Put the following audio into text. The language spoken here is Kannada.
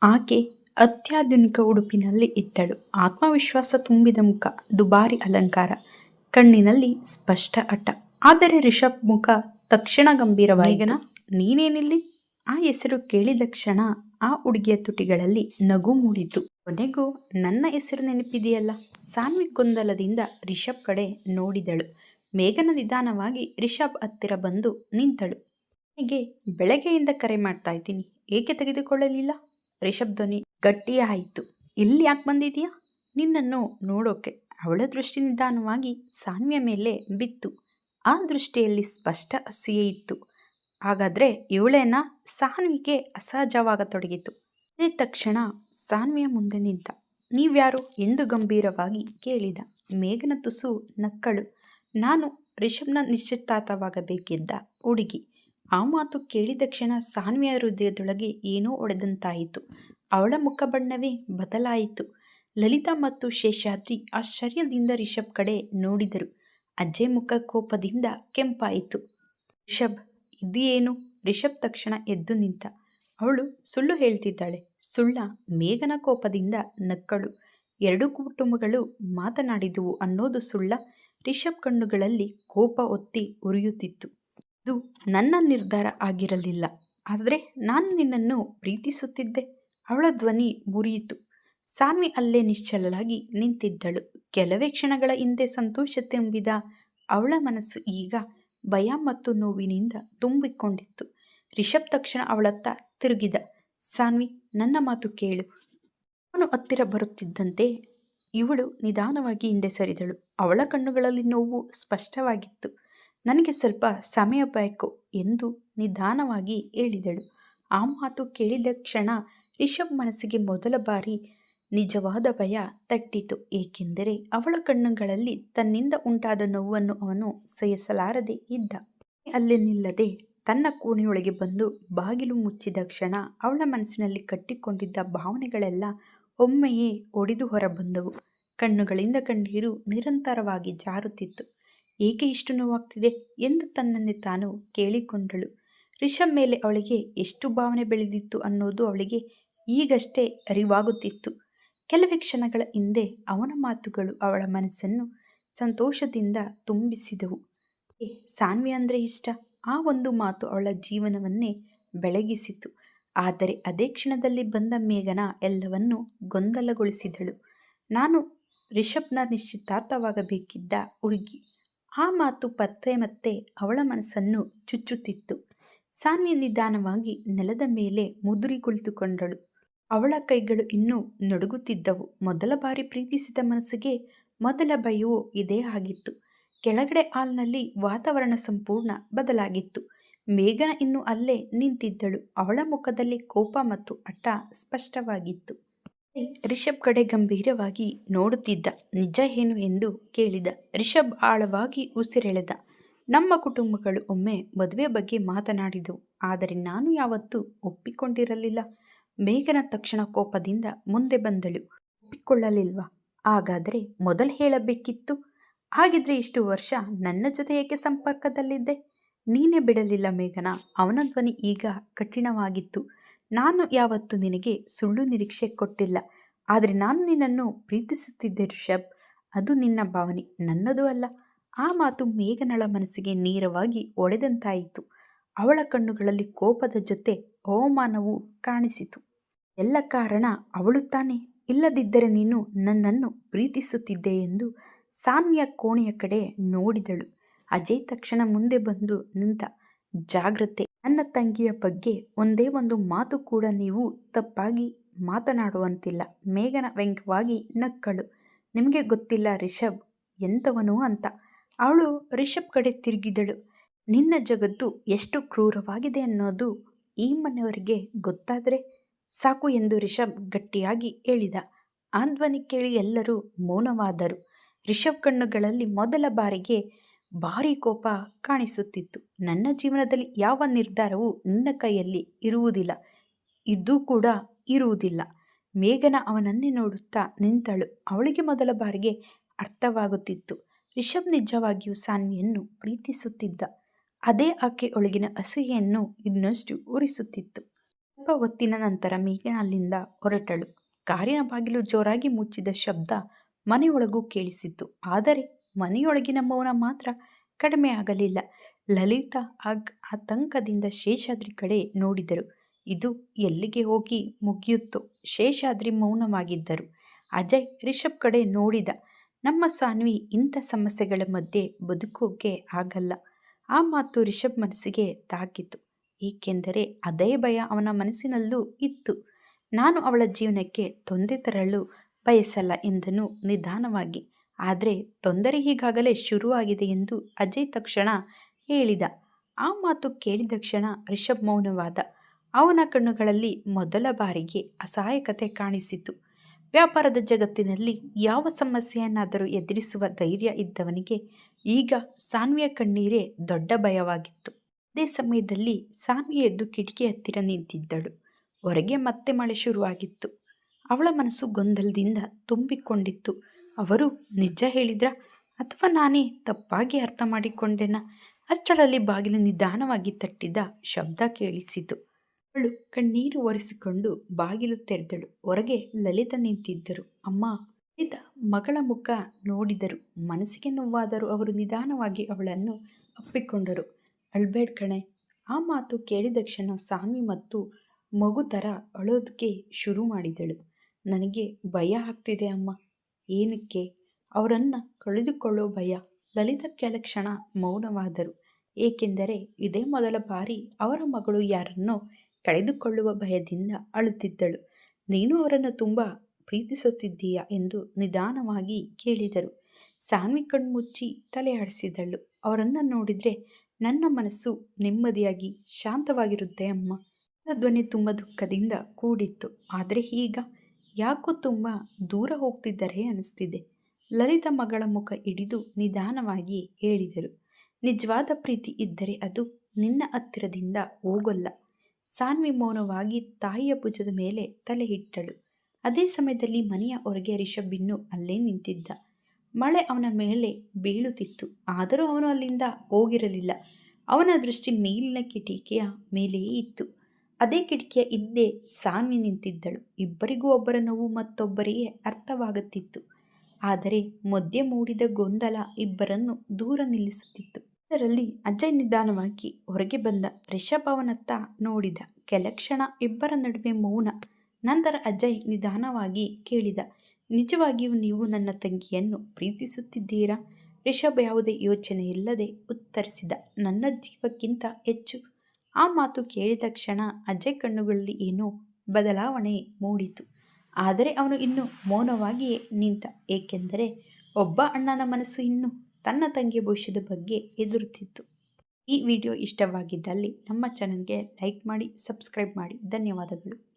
ಆಕೆ ಅತ್ಯಾಧುನಿಕ ಉಡುಪಿನಲ್ಲಿ ಇದ್ದಳು. ಆತ್ಮವಿಶ್ವಾಸ ತುಂಬಿದ ಮುಖ, ದುಬಾರಿ ಅಲಂಕಾರ, ಕಣ್ಣಿನಲ್ಲಿ ಸ್ಪಷ್ಟ ಹಠ. ಆದರೆ ರಿಷಬ್ ಮುಖ ತಕ್ಷಣ ಗಂಭೀರವಾಯಿತು. ಮೇಘನಾ, ನೀನೇನಿಲ್ಲಿ? ಆ ಹೆಸರು ಕೇಳಿದ ಕ್ಷಣ ಆ ಹುಡುಗಿಯ ತುಟಿಗಳಲ್ಲಿ ನಗು ಮೂಡಿತು. ಕೊನೆಗೂ ನನ್ನ ಹೆಸರು ನೆನಪಿದೆಯಲ್ಲ. ಸಾನ್ವಿ ಗೊಂದಲದಿಂದ ರಿಷಬ್ ಕಡೆ ನೋಡಿದಳು. ಮೇಘನ ನಿಧಾನವಾಗಿ ರಿಷಬ್ ಹತ್ತಿರ ಬಂದು ನಿಂತಳು. ನನಗೆ ಬೆಳಗ್ಗೆಯಿಂದ ಕರೆ ಮಾಡ್ತಾ ಇದ್ದೀನಿ, ಏಕೆ ತೆಗೆದುಕೊಳ್ಳಲಿಲ್ಲ? ರಿಷಬ್ ಧ್ವನಿ ಗಟ್ಟಿಯಾಯಿತು. ಇಲ್ಲಿ ಯಾಕೆ ಬಂದಿದೀಯಾ? ನಿನ್ನನ್ನು ನೋಡೋಕೆ. ಅವಳ ದೃಷ್ಟಿ ನಿಧಾನವಾಗಿ ಸಾನ್ವಿಯ ಮೇಲೆ ಬಿತ್ತು. ಆ ದೃಷ್ಟಿಯಲ್ಲಿ ಸ್ಪಷ್ಟ ಅಸೂಯೆ ಇತ್ತು. ಹಾಗಾದ್ರೆ ಇವಳೇನಾ? ಸಾನ್ವಿಗೆ ಅಸಹಜವಾಗತೊಡಗಿತು. ಅದೇ ತಕ್ಷಣ ಸಾನ್ವಿಯ ಮುಂದೆ ನಿಂತ. ನೀವ್ಯಾರು ಎಂದು ಗಂಭೀರವಾಗಿ ಕೇಳಿದ. ಮೇಘನ ತುಸು ನಕ್ಕಳು. ನಾನು ರಿಷಬ್ನ ನಿಶ್ಚಿತಾರ್ಥವಾಗಬೇಕಿದ್ದ ಹುಡುಗಿ. ಆ ಮಾತು ಕೇಳಿದ ಕ್ಷಣ ಸಾನ್ವಿಯ ಹೃದಯದೊಳಗೆ ಏನೋ ಒಡೆದಂತಾಯಿತು. ಅವಳ ಮುಖಬಣ್ಣವೇ ಬದಲಾಯಿತು. ಲಲಿತಾ ಮತ್ತು ಶೇಷಾದ್ರಿ ಆಶ್ಚರ್ಯದಿಂದ ರಿಷಬ್ ಕಡೆ ನೋಡಿದರು. ಅಜ್ಜೆ ಮುಖ ಕೋಪದಿಂದ ಕೆಂಪಾಯಿತು. ರಿಷಬ್, ಇದು ಏನು? ರಿಷಬ್ ತಕ್ಷಣ ಎದ್ದು ನಿಂತ. ಅವಳು ಸುಳ್ಳು ಹೇಳ್ತಿದ್ದಾಳೆ. ಸುಳ್ಳ? ಮೇಘನ ಕೋಪದಿಂದ ನಕ್ಕಳು. ಎರಡು ಕುಟುಂಬಗಳು ಮಾತನಾಡಿದುವು ಅನ್ನೋದು ಸುಳ್ಳ? ರಿಷಬ್ ಕಣ್ಣುಗಳಲ್ಲಿ ಕೋಪ ಒತ್ತಿ ಉರಿಯುತ್ತಿತ್ತು. ಇದು ನನ್ನ ನಿರ್ಧಾರ ಆಗಿರಲಿಲ್ಲ, ಆದರೆ ನಾನು ನಿನ್ನನ್ನು ಪ್ರೀತಿಸುತ್ತಿದ್ದೆ. ಅವಳ ಧ್ವನಿ ಮುರಿಯಿತು. ಸಾನ್ವಿ ಅಲ್ಲೇ ನಿಶ್ಚಲಳಾಗಿ ನಿಂತಿದ್ದಳು. ಕೆಲವೇ ಕ್ಷಣಗಳ ಹಿಂದೆ ಸಂತೋಷ ತುಂಬಿದ ಅವಳ ಮನಸ್ಸು ಈಗ ಭಯ ಮತ್ತು ನೋವಿನಿಂದ ತುಂಬಿಕೊಂಡಿತ್ತು. ರಿಷಬ್ ತಕ್ಷಣ ಅವಳತ್ತ ತಿರುಗಿದ. ಸಾನ್ವಿ, ನನ್ನ ಮಾತು ಕೇಳು. ಅವನು ಹತ್ತಿರ ಬರುತ್ತಿದ್ದಂತೆ ಇವಳು ನಿಧಾನವಾಗಿ ಹಿಂದೆ ಸರಿದಳು. ಅವಳ ಕಣ್ಣುಗಳಲ್ಲಿ ನೋವು ಸ್ಪಷ್ಟವಾಗಿತ್ತು. ನನಗೆ ಸ್ವಲ್ಪ ಸಮಯ ಬೇಕು ಎಂದು ನಿಧಾನವಾಗಿ ಹೇಳಿದಳು. ಆ ಮಾತು ಕೇಳಿದ ಕ್ಷಣ ರಿಷಬ್ ಮನಸ್ಸಿಗೆ ಮೊದಲ ಬಾರಿ ನಿಜವಾದ ಭಯ ತಟ್ಟಿತು. ಏಕೆಂದರೆ ಅವಳ ಕಣ್ಣುಗಳಲ್ಲಿ ತನ್ನಿಂದ ಉಂಟಾದ ನೋವನ್ನು ಅವನು ಸಹಿಸಲಾರದೆ ಇದ್ದ. ಅಲ್ಲಿ ನಿಲ್ಲದೆ ತನ್ನ ಕೋಣೆಯೊಳಗೆ ಬಂದು ಬಾಗಿಲು ಮುಚ್ಚಿದ ಕ್ಷಣ ಅವಳ ಮನಸ್ಸಿನಲ್ಲಿ ಕಟ್ಟಿಕೊಂಡಿದ್ದ ಭಾವನೆಗಳೆಲ್ಲ ಒಮ್ಮೆಯೇ ಒಡೆದು ಹೊರಬಂದವು. ಕಣ್ಣುಗಳಿಂದ ಕಣ್ಣೀರು ನಿರಂತರವಾಗಿ ಜಾರುತ್ತಿತ್ತು. ಏಕೆ ಇಷ್ಟು ನೋವಾಗ್ತಿದೆ ಎಂದು ತನ್ನನ್ನೇ ತಾನು ಕೇಳಿಕೊಂಡಳು. ರಿಷಬ್ ಮೇಲೆ ಅವಳಿಗೆ ಎಷ್ಟು ಭಾವನೆ ಬೆಳೆದಿತ್ತು ಅನ್ನೋದು ಅವಳಿಗೆ ಈಗಷ್ಟೇ ಅರಿವಾಗುತ್ತಿತ್ತು. ಕೆಲವೇ ಕ್ಷಣಗಳ ಹಿಂದೆ ಅವನ ಮಾತುಗಳು ಅವಳ ಮನಸ್ಸನ್ನು ಸಂತೋಷದಿಂದ ತುಂಬಿಸಿದವು. ಸಾನ್ವಿ ಅಂದರೆ ಇಷ್ಟ. ಆ ಒಂದು ಮಾತು ಅವಳ ಜೀವನವನ್ನೇ ಬೆಳಗಿಸಿತು. ಆದರೆ ಅದೇ ಕ್ಷಣದಲ್ಲಿ ಬಂದ ಮೇಘನ ಎಲ್ಲವನ್ನೂ ಗೊಂದಲಗೊಳಿಸಿದಳು. ನಾನು ರಿಷಬ್ನ ನಿಶ್ಚಿತಾರ್ಥವಾಗಬೇಕಿದ್ದ ಹುಡುಗಿ. ಆ ಮಾತು ಮತ್ತೆ ಅವಳ ಮನಸ್ಸನ್ನು ಚುಚ್ಚುತ್ತಿತ್ತು. ಸಾನ್ವಿ ನಿಧಾನವಾಗಿ ನೆಲದ ಮೇಲೆ ಮುದುರಿ ಕುಳಿತುಕೊಂಡಳು. ಅವಳ ಕೈಗಳು ಇನ್ನೂ ನಡುಗುತ್ತಿದ್ದವು. ಮೊದಲ ಬಾರಿ ಪ್ರೀತಿಸಿದ ಮನಸ್ಸಿಗೆ ಮೊದಲ ಭಯವೂ ಇದೇ ಆಗಿತ್ತು. ಕೆಳಗಡೆ ಹಾಲ್ನಲ್ಲಿ ವಾತಾವರಣ ಸಂಪೂರ್ಣ ಬದಲಾಗಿತ್ತು. ಮೇಘನ ಇನ್ನೂ ಅಲ್ಲೇ ನಿಂತಿದ್ದಳು. ಅವಳ ಮುಖದಲ್ಲಿ ಕೋಪ ಮತ್ತು ಹಠ ಸ್ಪಷ್ಟವಾಗಿತ್ತು. ರಿಷಬ್ ಕಡೆ ಗಂಭೀರವಾಗಿ ನೋಡುತ್ತಿದ್ದ. ನಿಜ ಏನು ಎಂದು ಕೇಳಿದ. ರಿಷಬ್ ಆಳವಾಗಿ ಉಸಿರೆಳೆದ. ನಮ್ಮ ಕುಟುಂಬಗಳು ಒಮ್ಮೆ ಮದುವೆ ಬಗ್ಗೆ ಮಾತನಾಡಿದವು, ಆದರೆ ನಾನು ಯಾವತ್ತೂ ಒಪ್ಪಿಕೊಂಡಿರಲಿಲ್ಲ. ಮೇಘನ ತಕ್ಷಣ ಕೋಪದಿಂದ ಮುಂದೆ ಬಂದಳು. ಒಪ್ಪಿಕೊಳ್ಳಲಿಲ್ವಾ? ಹಾಗಾದರೆ ಮೊದಲು ಹೇಳಬೇಕಿತ್ತು. ಹಾಗಿದ್ರೆ ಇಷ್ಟು ವರ್ಷ ನನ್ನ ಜೊತೆ ಏಕೆ ಸಂಪರ್ಕದಲ್ಲಿದ್ದೆ? ನೀನೇ ಬಿಡಲಿಲ್ಲ ಮೇಘನ. ಅವನ ಧ್ವನಿ ಈಗ ಕಠಿಣವಾಗಿತ್ತು. ನಾನು ಯಾವತ್ತೂ ನಿನಗೆ ಸುಳ್ಳು ನಿರೀಕ್ಷೆ ಕೊಟ್ಟಿಲ್ಲ, ಆದರೆ ನಾನು ನಿನ್ನನ್ನು ಪ್ರೀತಿಸುತ್ತಿದ್ದೆ ರಿಷಬ್. ಅದು ನಿನ್ನ ಭಾವನೆ, ನನ್ನದು ಅಲ್ಲ. ಆ ಮಾತು ಮೇಘನಳ ಮನಸ್ಸಿಗೆ ನೇರವಾಗಿ ಒಡೆದಂತಾಯಿತು. ಅವಳ ಕಣ್ಣುಗಳಲ್ಲಿ ಕೋಪದ ಜೊತೆ ಅವಮಾನವೂ ಕಾಣಿಸಿತು. ಎಲ್ಲ ಕಾರಣ ಅವಳು ತಾನೇ. ಇಲ್ಲದಿದ್ದರೆ ನೀನು ನನ್ನನ್ನು ಪ್ರೀತಿಸುತ್ತಿದ್ದೆ ಎಂದು ಸಾನ್ವಿಯ ಕೋಣೆಯ ಕಡೆ ನೋಡಿದಳು. ಅಜಯ್ ತಕ್ಷಣ ಮುಂದೆ ಬಂದು ನಿಂತ. ಜಾಗ್ರತೆ, ನನ್ನ ತಂಗಿಯ ಬಗ್ಗೆ ಒಂದೇ ಒಂದು ಮಾತು ಕೂಡ ನೀವು ತಪ್ಪಾಗಿ ಮಾತನಾಡುವಂತಿಲ್ಲ. ಮೇಘನ ವ್ಯಂಗ್ಯವಾಗಿ ನಕ್ಕಳು. ನಿಮಗೆ ಗೊತ್ತಿಲ್ಲ ರಿಷಬ್ ಎಂಥವನು ಅಂತ. ಅವಳು ರಿಷಬ್ ಕಡೆ ತಿರುಗಿದಳು. ನಿನ್ನ ಜಗತ್ತು ಎಷ್ಟು ಕ್ರೂರವಾಗಿದೆ ಅನ್ನೋದು ಈ ಮನೆಯವರಿಗೆ ಗೊತ್ತಾದರೆ ಸಾಕು ಎಂದು ರಿಷಬ್ ಗಟ್ಟಿಯಾಗಿ ಹೇಳಿದ. ಆ ಧ್ವನಿ ಕೇಳಿ ಎಲ್ಲರೂ ಮೌನವಾದರು. ರಿಷಬ್ ಕಣ್ಣುಗಳಲ್ಲಿ ಮೊದಲ ಬಾರಿಗೆ ಭಾರೀ ಕೋಪ ಕಾಣಿಸುತ್ತಿತ್ತು. ನನ್ನ ಜೀವನದಲ್ಲಿ ಯಾವ ನಿರ್ಧಾರವೂ ನಿನ್ನ ಕೈಯಲ್ಲಿ ಇರುವುದಿಲ್ಲ, ಇದು ಕೂಡ ಇರುವುದಿಲ್ಲ. ಮೇಘನ ಅವನನ್ನೇ ನೋಡುತ್ತಾ ನಿಂತಳು. ಅವಳಿಗೆ ಮೊದಲ ಬಾರಿಗೆ ಅರ್ಥವಾಗುತ್ತಿತ್ತು, ರಿಷಬ್ ನಿಜವಾಗಿಯೂ ಸಾನ್ವಿಯನ್ನು ಪ್ರೀತಿಸುತ್ತಿದ್ದ. ಅದೇ ಆಕೆ ಒಳಗಿನ ಅಸಹ್ಯೆಯನ್ನು ಇನ್ನಷ್ಟು ಉರಿಸುತ್ತಿತ್ತು. ಸ್ವಲ್ಪ ಹೊತ್ತಿನ ನಂತರ ಮೇಘನ ಅಲ್ಲಿಂದ ಹೊರಟಳು. ಕಾರಿನ ಬಾಗಿಲು ಜೋರಾಗಿ ಮುಚ್ಚಿದ ಶಬ್ದ ಮನೆಯೊಳಗೂ ಕೇಳಿಸಿತ್ತು. ಆದರೆ ಮನೆಯೊಳಗಿನ ಮೌನ ಮಾತ್ರ ಕಡಿಮೆ ಆಗಲಿಲ್ಲ. ಲಲಿತಾ ಆತಂಕದಿಂದ ಶೇಷಾದ್ರಿ ಕಡೆ ನೋಡಿದರು. ಇದು ಎಲ್ಲಿಗೆ ಹೋಗಿ ಮುಗಿಯುತ್ತೋ? ಶೇಷಾದ್ರಿ ಮೌನವಾಗಿದ್ದರು. ಅಜಯ್ ರಿಷಬ್ ಕಡೆ ನೋಡಿದ. ನಮ್ಮ ಸಾನ್ವಿ ಇಂಥ ಸಮಸ್ಯೆಗಳ ಮಧ್ಯೆ ಬದುಕೋಕೆ ಆಗಲ್ಲ. ಆ ಮಾತು ರಿಷಬ್ ಮನಸ್ಸಿಗೆ ತಾಕಿತು. ಏಕೆಂದರೆ ಅದೇ ಭಯ ಅವನ ಮನಸ್ಸಿನಲ್ಲೂ ಇತ್ತು. ನಾನು ಅವಳ ಜೀವನಕ್ಕೆ ತೊಂದರೆ ತರಲು ಬಯಸಲ್ಲ ಎಂದನು ನಿಧಾನವಾಗಿ. ಆದರೆ ತೊಂದರೆ ಈಗಾಗಲೇ ಶುರುವಾಗಿದೆ ಎಂದು ಅಜಯ್ ತಕ್ಷಣ ಹೇಳಿದ. ಆ ಮಾತು ಕೇಳಿದ ಕ್ಷಣ ರಿಷಬ್ ಮೌನವಾದ. ಅವನ ಕಣ್ಣುಗಳಲ್ಲಿ ಮೊದಲ ಬಾರಿಗೆ ಅಸಹಾಯಕತೆ ಕಾಣಿಸಿತು. ವ್ಯಾಪಾರದ ಜಗತ್ತಿನಲ್ಲಿ ಯಾವ ಸಮಸ್ಯೆಯನ್ನಾದರೂ ಎದುರಿಸುವ ಧೈರ್ಯ ಇದ್ದವನಿಗೆ ಈಗ ಸಾನ್ವಿಯ ಕಣ್ಣೀರೇ ದೊಡ್ಡ ಭಯವಾಗಿತ್ತು. ಅದೇ ಸಮಯದಲ್ಲಿ ಸಾನ್ವಿ ಎದ್ದು ಕಿಟಕಿ ಹತ್ತಿರ ನಿಂತಿದ್ದಳು. ಹೊರಗೆ ಮತ್ತೆ ಮಳೆ ಶುರುವಾಗಿತ್ತು. ಅವಳ ಮನಸ್ಸು ಗೊಂದಲದಿಂದ ತುಂಬಿಕೊಂಡಿತ್ತು. ಅವರು ನಿಜ ಹೇಳಿದ್ರ ಅಥವಾ ನಾನೇ ತಪ್ಪಾಗಿ ಅರ್ಥ ಮಾಡಿಕೊಂಡೆನಾ? ಅಷ್ಟರಲ್ಲಿ ಬಾಗಿಲು ನಿಧಾನವಾಗಿ ತಟ್ಟಿದ ಶಬ್ದ ಕೇಳಿಸಿತು. ಅವಳು ಕಣ್ಣೀರು ಒರೆಸಿಕೊಂಡು ಬಾಗಿಲು ತೆರೆದಳು. ಹೊರಗೆ ಲಲಿತಾ ನಿಂತಿದ್ದರು. ಅಮ್ಮ. ಲಲಿತಾ ಮಗಳ ಮುಖ ನೋಡಿದರು. ಮನಸ್ಸಿಗೆ ನೋವಾದರೂ ಅವರು ನಿಧಾನವಾಗಿ ಅವಳನ್ನು ಅಪ್ಪಿಕೊಂಡರು. ಅಳ್ಬೇಡ ಕಣೆ. ಆ ಮಾತು ಕೇಳಿದ ಕ್ಷಣ ಸಾನ್ವಿ ಮತ್ತು ಮಗು ಥರ ಅಳೋದಕ್ಕೆ ಶುರು ಮಾಡಿದಳು. ನನಗೆ ಭಯ ಆಗ್ತಿದೆ ಅಮ್ಮ. ಏನಕ್ಕೆ? ಅವರನ್ನು ಕಳೆದುಕೊಳ್ಳೋ ಭಯ. ಲಲಿತಾ ಕೆಲ ಕ್ಷಣ ಮೌನವಾದರು. ಏಕೆಂದರೆ ಇದೇ ಮೊದಲ ಬಾರಿ ಅವರ ಮಗಳು ಯಾರನ್ನೋ ಕಳೆದುಕೊಳ್ಳುವ ಭಯದಿಂದ ಅಳುತ್ತಿದ್ದಳು. ನೀನು ಅವರನ್ನು ತುಂಬ ಪ್ರೀತಿಸುತ್ತಿದ್ದೀಯಾ ಎಂದು ನಿಧಾನವಾಗಿ ಕೇಳಿದರು. ಸಾನ್ವಿ ಕಣ್ಮುಚ್ಚಿ ತಲೆ ಆಡಿಸಿದಳು. ಅವರನ್ನು ನೋಡಿದರೆ ನನ್ನ ಮನಸ್ಸು ನೆಮ್ಮದಿಯಾಗಿ ಶಾಂತವಾಗಿರುತ್ತೆ ಅಮ್ಮ. ಧ್ವನಿ ತುಂಬ ದುಃಖದಿಂದ ಕೂಡಿತ್ತು. ಆದರೆ ಈಗ ಯಾಕೋ ತುಂಬ ದೂರ ಹೋಗ್ತಿದ್ದಾರೆ ಅನಿಸ್ತಿದೆ. ಲಲಿತಾ ಮಗಳ ಮುಖ ಹಿಡಿದು ನಿಧಾನವಾಗಿ ಹೇಳಿದರು. ನಿಜವಾದ ಪ್ರೀತಿ ಇದ್ದರೆ ಅದು ನಿನ್ನ ಹತ್ತಿರದಿಂದ ಹೋಗಲ್ಲ. ಸಾನ್ವಿ ಮೌನವಾಗಿ ತಾಯಿಯ ಭುಜದ ಮೇಲೆ ತಲೆ ಇಟ್ಟಳು. ಅದೇ ಸಮಯದಲ್ಲಿ ಮನೆಯ ಹೊರಗೆ ರಿಷಬ್ ಇನ್ನೂ ಅಲ್ಲೇ ನಿಂತಿದ್ದ. ಮಳೆ ಅವನ ಮೇಲೆ ಬೀಳುತ್ತಿತ್ತು. ಆದರೂ ಅವನು ಅಲ್ಲಿಂದ ಹೋಗಿರಲಿಲ್ಲ. ಅವನ ದೃಷ್ಟಿ ಮೇಲಿನ ಕಿಟಕಿಯ ಮೇಲೆಯೇ ಇತ್ತು. ಅದೇ ಕಿಟಕಿಯ ಹಿಂದೆ ಸಾನ್ವಿ ನಿಂತಿದ್ದಳು. ಇಬ್ಬರಿಗೂ ಒಬ್ಬರ ನೋವು ಮತ್ತೊಬ್ಬರಿಗೆ ಅರ್ಥವಾಗುತ್ತಿತ್ತು. ಆದರೆ ಮಧ್ಯೆ ಮೂಡಿದ ಗೊಂದಲ ಇಬ್ಬರನ್ನು ದೂರ ನಿಲ್ಲಿಸುತ್ತಿತ್ತು. ಅದರಲ್ಲಿ ಅಜಯ್ ನಿಧಾನವಾಗಿ ಹೊರಗೆ ಬಂದ. ರಿಷಬ್ ಅವನತ್ತ ನೋಡಿದ. ಕೆಲ ಕ್ಷಣ ಇಬ್ಬರ ನಡುವೆ ಮೌನ. ನಂತರ ಅಜಯ್ ನಿಧಾನವಾಗಿ ಕೇಳಿದ, ನಿಜವಾಗಿಯೂ ನೀವು ನನ್ನ ತಂಗಿಯನ್ನು ಪ್ರೀತಿಸುತ್ತಿದ್ದೀರಾ? ರಿಷಬ್ ಯಾವುದೇ ಯೋಚನೆ ಇಲ್ಲದೆ ಉತ್ತರಿಸಿದ, ನನ್ನ ಜೀವಕ್ಕಿಂತ ಹೆಚ್ಚು. ಆ ಮಾತು ಕೇಳಿದ ಕ್ಷಣ ಅಜಯ್ ಕಣ್ಣುಗಳಲ್ಲಿ ಏನೋ ಬದಲಾವಣೆ ಮೂಡಿತು. ಆದರೆ ಅವನು ಇನ್ನೂ ಮೌನವಾಗಿಯೇ ನಿಂತ. ಏಕೆಂದರೆ ಒಬ್ಬ ಅಣ್ಣನ ಮನಸ್ಸು ಇನ್ನೂ ತನ್ನ ತಂಗಿಯ ಭವಿಷ್ಯದ ಬಗ್ಗೆ ಎದುರುತ್ತಿತ್ತು. ಈ ವಿಡಿಯೋ ಇಷ್ಟವಾಗಿದ್ದಲ್ಲಿ ನಮ್ಮ ಚಾನಲ್ಗೆ ಲೈಕ್ ಮಾಡಿ, ಸಬ್ಸ್ಕ್ರೈಬ್ ಮಾಡಿ. ಧನ್ಯವಾದಗಳು.